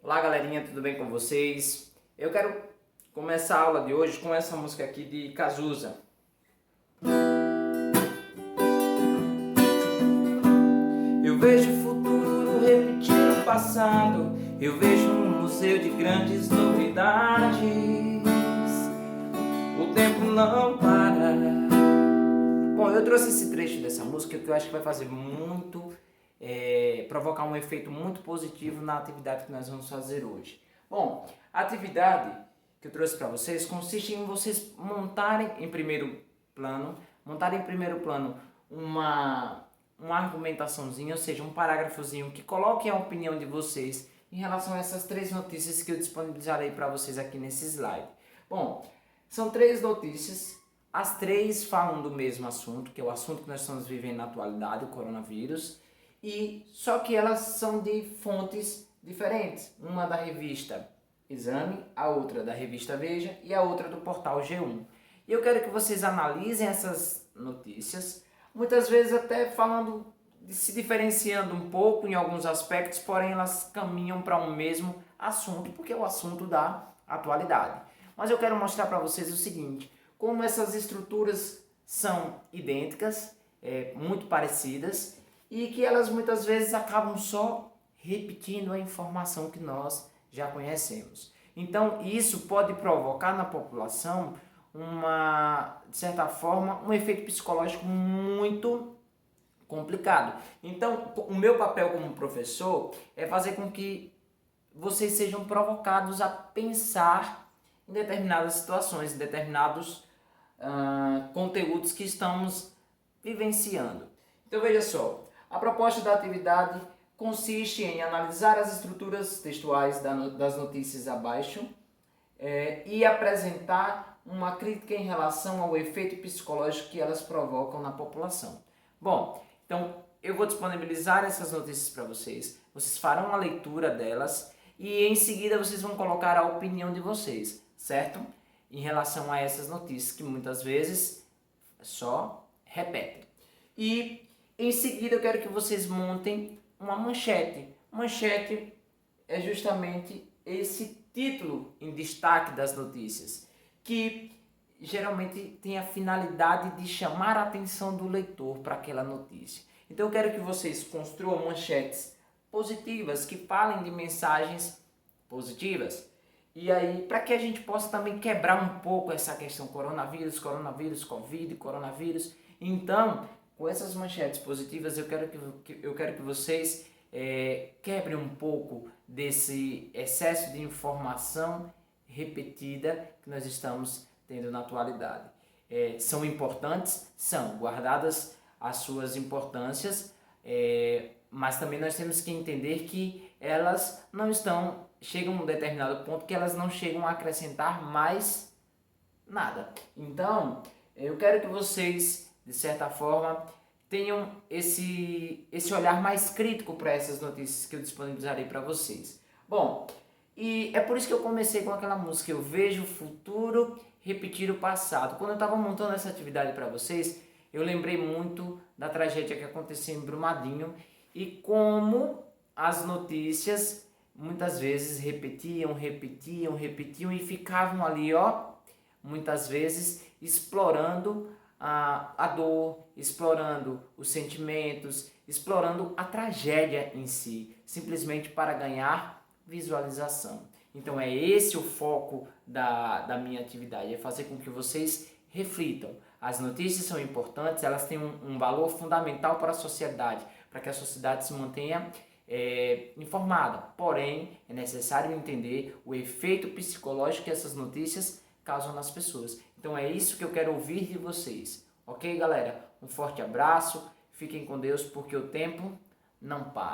Olá galerinha, tudo bem com vocês? Eu quero começar a aula de hoje com essa música aqui de Cazuza. Eu vejo o futuro repetir o passado, eu vejo um museu de grandes novidades. O tempo não para. Bom, eu trouxe esse trecho dessa música que eu acho que vai fazer provocar um efeito muito positivo na atividade que nós vamos fazer hoje. Bom, a atividade que eu trouxe para vocês consiste em vocês montarem em primeiro plano uma argumentaçãozinha, ou seja, um parágrafozinho que coloque a opinião de vocês em relação a essas três notícias que eu disponibilizarei para vocês aqui nesse slide. Bom, são três notícias, as três falam do mesmo assunto, que é o assunto que nós estamos vivendo na atualidade, o coronavírus, e só que elas são de fontes diferentes, uma da revista Exame, a outra da revista Veja e a outra do portal G1. E eu quero que vocês analisem essas notícias, muitas vezes até falando, se diferenciando um pouco em alguns aspectos, porém elas caminham para um mesmo assunto, porque é o assunto da atualidade. Mas eu quero mostrar para vocês o seguinte, como essas estruturas são idênticas, muito parecidas, e que elas muitas vezes acabam só repetindo a informação que nós já conhecemos. Então isso pode provocar na população de certa forma, um efeito psicológico muito complicado. Então o meu papel como professor é fazer com que vocês sejam provocados a pensar em determinadas situações, em determinados conteúdos que estamos vivenciando. Então veja só, a proposta da atividade consiste em analisar as estruturas textuais das notícias abaixo e apresentar uma crítica em relação ao efeito psicológico que elas provocam na população. Bom, então eu vou disponibilizar essas notícias para vocês, vocês farão a leitura delas e em seguida vocês vão colocar a opinião de vocês, certo? Em relação a essas notícias que muitas vezes só repetem. E em seguida eu quero que vocês montem uma manchete. Manchete é justamente esse título em destaque das notícias, que geralmente tem a finalidade de chamar a atenção do leitor para aquela notícia. Então eu quero que vocês construam manchetes positivas, que falem de mensagens positivas. E aí, para que a gente possa também quebrar um pouco essa questão coronavírus, Covid, coronavírus. Então, com essas manchetes positivas, eu quero que vocês quebrem um pouco desse excesso de informação repetida que nós estamos tendo na atualidade. São importantes? São, guardadas as suas importâncias, mas também nós temos que entender que elas chegam a um determinado ponto que elas não chegam a acrescentar mais nada. Então, eu quero que vocês, de certa forma, tenham esse olhar mais crítico para essas notícias que eu disponibilizarei para vocês. Bom, e é por isso que eu comecei com aquela música, eu vejo o futuro repetir o passado. Quando eu estava montando essa atividade para vocês, eu lembrei muito da tragédia que aconteceu em Brumadinho e como as notícias muitas vezes repetiam e ficavam ali, muitas vezes explorando a dor, explorando os sentimentos, explorando a tragédia em si, simplesmente para ganhar visualização. Então é esse o foco da minha atividade, é fazer com que vocês reflitam. As notícias são importantes, elas têm um valor fundamental para a sociedade, para que a sociedade se mantenha informada. Porém, é necessário entender o efeito psicológico que essas notícias causam nas pessoas. Então é isso que eu quero ouvir de vocês. Ok, galera? Um forte abraço, fiquem com Deus, porque o tempo não para.